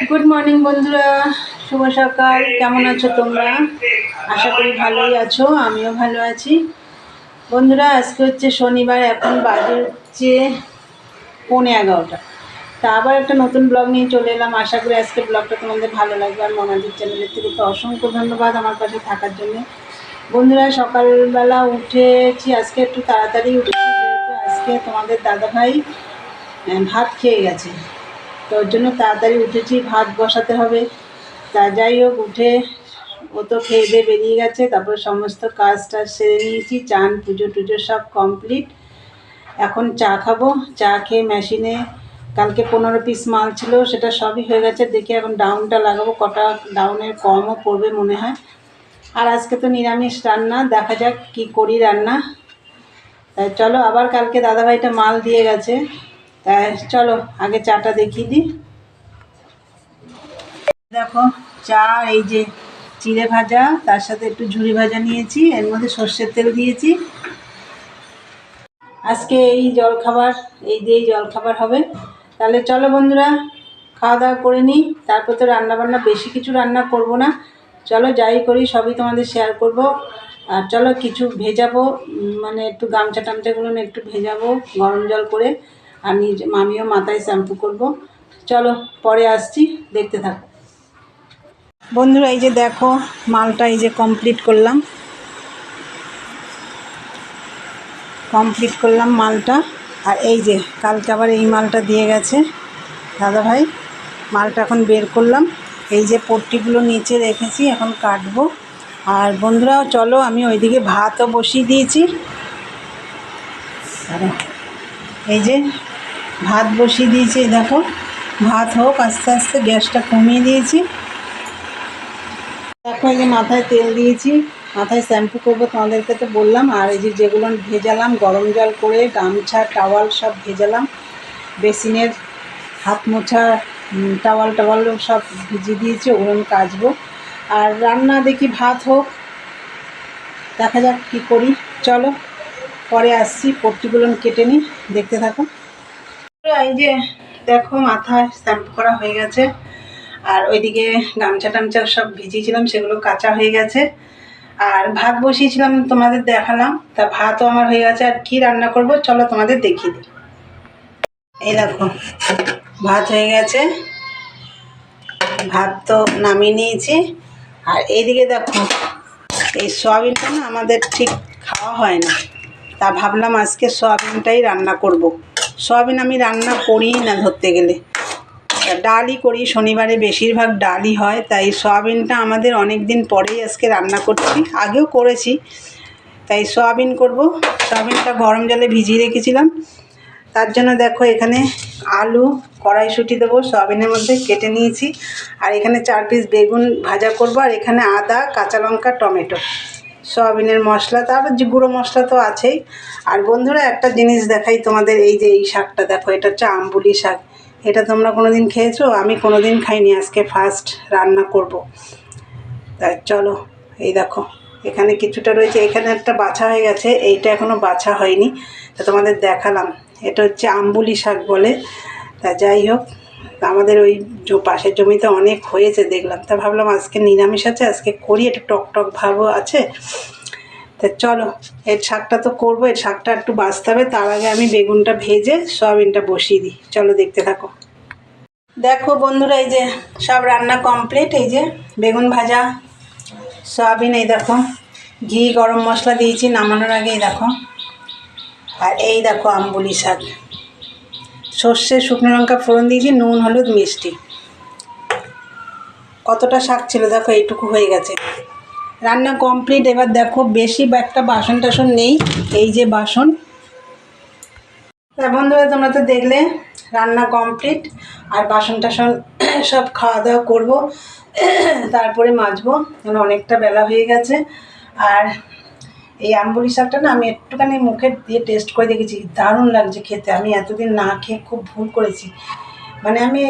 Good morning বন্ধুরা, শুভ সকাল। কেমন আছো তোমরা? আশা করি ভালোই আছো, আমিও ভালো আছি। বন্ধুরা, আজকে হচ্ছে শনিবার, এখন বাজে হচ্ছে 11:15। তা আবার একটা নতুন ব্লগ নিয়ে চলে এলাম। আশা করি আজকে ব্লগটা তোমাদের ভালো লাগবে। আর মনাদির চ্যানেলের থেকে তো অসংখ্য ধন্যবাদ আমার পাশে থাকার জন্য। বন্ধুরা, সকালবেলা উঠেছি, আজকে একটু তাড়াতাড়ি উঠেছি, যেহেতু আজকে তোমাদের দাদাভাই ভাত খেয়ে গেছে, তো ওর জন্য তাড়াতাড়ি উঠেছি, ভাত বসাতে হবে। তা যাই হোক, উঠে ও তো খেয়ে দিয়ে বেরিয়ে গেছে, তারপর সমস্ত কাজটা সেরে নিয়েছি, চান পুজো টুজো সব কমপ্লিট। এখন চা খাবো। চা খেয়ে মেশিনে কালকে 15 পিস মাল ছিল, সেটা সবই হয়ে গেছে। দেখি এখন ডাউনটা লাগাবো, কটা ডাউনের কমও পড়বে মনে হয়। আর আজকে তো নিরামিষ রান্না, দেখা যাক কি করি রান্না। তাই চলো, আবার কালকে দাদাভাইটা মাল দিয়ে গেছে, তাই চলো আগে চাটা দেখিয়ে দিই। দেখো, চা এই যে চিড়ে ভাজা, তার সাথে একটু ঝুরি ভাজা নিয়েছি, এর মধ্যে সর্ষের তেল দিয়েছি। আজকে এই জলখাবার, এই জলখাবার হবে। তাহলে চলো বন্ধুরা, খাওয়া দাওয়া করে নিই, তারপর তো রান্নাবান্না, বেশি কিছু রান্না করব না। চলো, যাই করি সবই তোমাদের শেয়ার করব। আর চলো কিছু ভেজাবো, মানে একটু গামছা টামছাগুলো একটু ভেজাবো গরম জল করে। আর আমিও মাথায় শ্যাম্পু করব। চলো পরে আসছি, দেখতে থাকো বন্ধুরা। এই যে দেখো, মালটা এই যে কমপ্লিট করলাম মালটা। আর এই যে কালকে আবার এই মালটা দিয়ে গেছে দাদাভাই। মালটা এখন বের করলাম, এই যে পট্টিগুলো নিচে রেখেছি, এখন কাটবো। আর বন্ধুরা চলো, আমি ওইদিকে ভাতও বসিয়ে দিয়েছি। এই যে ভাত বসিয়ে দিয়েছি, দেখো ভাত হোক আস্তে আস্তে, গ্যাসটা কমিয়ে দিয়েছি। দেখো, এই যে মাথায় তেল দিয়েছি, মাথায় শ্যাম্পু করবো, তোমাদেরকে তো বললাম। আর এই যে যেগুলো ভেজালাম গরম জল করে, গামছা টাওয়াল সব ভেজালাম, বেসিনের হাত মোছা টাওয়াল সব ভিজিয়ে দিয়েছি, ওগুলো আমি কাচবো। আর রান্না দেখি ভাত হোক, দেখা যাক কী করি। চলো পরে আসছি, পট্টিগুলো কেটে নিই, দেখতে থাকো। এই যে দেখো, মাথায় শ্যাম্পু করা হয়ে গেছে। আর ওইদিকে গামছা টামছা সব ভিজিয়েছিলাম, সেগুলো কাঁচা হয়ে গেছে। আর ভাত বসিয়েছিলাম, তোমাদের দেখালাম। তা ভাতও আমার হয়ে গেছে। আর কি রান্না করব চলো তোমাদের দেখিয়ে দিই। এই দেখো, ভাত হয়ে গেছে, ভাত তো নামিয়ে নিয়েছি। আর এইদিকে দেখো, এই সয়াবিনটা না আমাদের ঠিক খাওয়া হয় না, তা ভাবলাম আজকে সয়াবিনটাই রান্না করব। সয়াবিন আমি রান্না করি না ধরতে গেলে, ডালই করি, শনিবারে বেশিরভাগ ডালই হয়। তাই সয়াবিনটা আমাদের অনেক দিন পরেই আজকে রান্না করছি, আগেও করেছি। তাই সয়াবিন করব। সয়াবিনটা গরম জলে ভিজিয়ে রেখেছিলাম, তার জন্য দেখো এখানে আলু, কড়াইশুঁটি দেবো সয়াবিনের মধ্যে, কেটে নিয়েছি। আর এখানে 4 পিস বেগুন ভাজা করব। আর এখানে আদা, কাঁচা লঙ্কা, টমেটো, সয়াবিনের মশলা, তারপর যে গুঁড়ো মশলা তো আছেই। আর বন্ধুরা একটা জিনিস দেখাই তোমাদের, এই যে এই শাকটা দেখো, এটা হচ্ছে আমবুলি শাক। এটা তোমরা কোনো দিন খেয়েছো? আমি কোনো দিন খাইনি, আজকে ফার্স্ট রান্না করব। তাই চলো, এই দেখো এখানে কিছুটা রয়েছে, এখানে একটা বাছা হয়ে গেছে, এইটা এখনও বাছা হয়নি, তা তোমাদের দেখালাম। এটা হচ্ছে আমবুলি শাক বলে। তা যাই হোক, আমাদের ওই পাশের জমিতে অনেক হয়েছে দেখলাম, তা ভাবলাম আজকে নিরামিষ আছে, আজকে করি, একটু টক টক ভাবও আছে। তা চলো, এর শাকটা তো করবো, এর শাকটা একটু বাছতে হবে। তার আগে আমি বেগুনটা ভেজে সয়াবিনটা বসিয়ে দিই, চলো দেখতে থাকো। দেখো বন্ধুরা, এই যে সব রান্না কমপ্লিট। এই যে বেগুন ভাজা, সয়াবিন, এই দেখো ঘি গরম মশলা দিয়েছি নামানোর আগে, এই দেখো। আর এই দেখো আমবুলি শাক, সর্ষে শুকনো লঙ্কা ফোড়ন দিয়েছি, নুন হলুদ মিষ্টি। কতটা শাক ছিল দেখো, এইটুকু হয়ে গেছে, রান্না কমপ্লিট। এবার দেখো বেশি একটা বাসন টাসন নেই, এই যে বাসন। তা বন্ধুরা, তোমরা তো দেখলে রান্না কমপ্লিট। আর বাসন টাসন সব খাওয়া দাওয়া করবো, তারপরে মাজবো, কারণ অনেকটা বেলা হয়ে গেছে। আর এই আমবুলি শাকটা না আমি একটুখানি মুখে দিয়ে টেস্ট করে দেখেছি, দারুণ লাগছে খেতে। আমি এতদিন না খেয়ে খুব ভুল করেছি, মানে আমি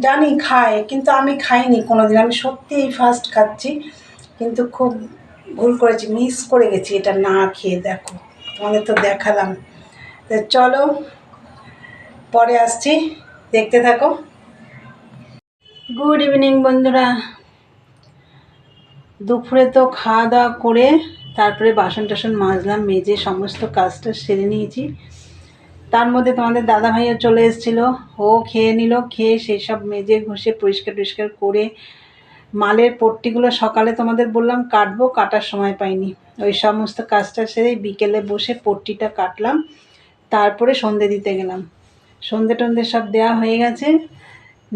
জানি খাই, কিন্তু আমি খাইনি কোনো দিন, আমি সত্যি এই ফার্স্ট খাচ্ছি, কিন্তু খুব ভুল করেছি, মিস করে গেছি এটা না খেয়ে। দেখো তোমাদের তো দেখালাম। তো চলো পরে আসছি, দেখতে থাকো। গুড ইভিনিং বন্ধুরা। দুপুরে তো খাওয়া দাওয়া করে তারপরে বাসন টাসন মাজলাম, মেজে সমস্ত কাজটা সেরে নিয়েছি। তার মধ্যে তোমাদের দাদা ভাইও চলে এসেছিলো, ও খেয়ে নিল, খেয়ে সেই সব মেজে ঘষে পরিষ্কার টরিষ্কার করে মালের পট্টিগুলো সকালে তোমাদের বললাম কাটবো, কাটার সময় পাইনি। ওই সমস্ত কাজটা সেরে বিকেলে বসে পট্টিটা কাটলাম, তারপরে সন্ধে দিতে গেলাম। সন্ধে টন্ধে সব দেওয়া হয়ে গেছে।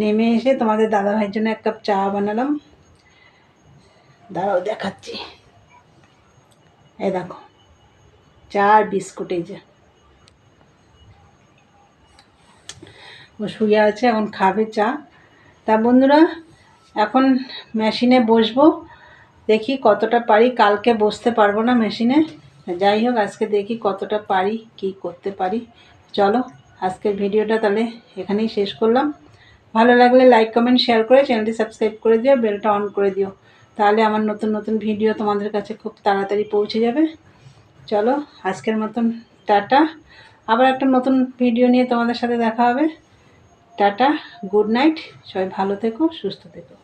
নেমে এসে তোমাদের দাদা ভাইয়ের জন্য এক কাপ চা বানালাম, দাঁড়াও দেখাচ্ছি। এই দেখো চা আর বিস্কুট, এই যে ও শুয়ে আছে, এখন খাবে চা। তা বন্ধুরা এখন মেশিনে বসবো, দেখি কতটা পারি। কালকে বসতে পারবো না মেশিনে, যাই হোক আজকে দেখি কতটা পারি, কি করতে পারি। চলো আজকের ভিডিওটা তাহলে এখানেই শেষ করলাম। ভালো লাগলে লাইক কমেন্ট শেয়ার করে চ্যানেলটি সাবস্ক্রাইব করে দিও, বেলটা অন করে দিও, তাহলে আমার নতুন নতুন ভিডিও তোমাদের কাছে খুব তাড়াতাড়ি পৌঁছে যাবে। চলো আজকের মতন টাটা, আবার একটা নতুন ভিডিও নিয়ে তোমাদের সাথে দেখা হবে। টাটা, গুড নাইট, সবাই ভালো থেকো, সুস্থ থেকো।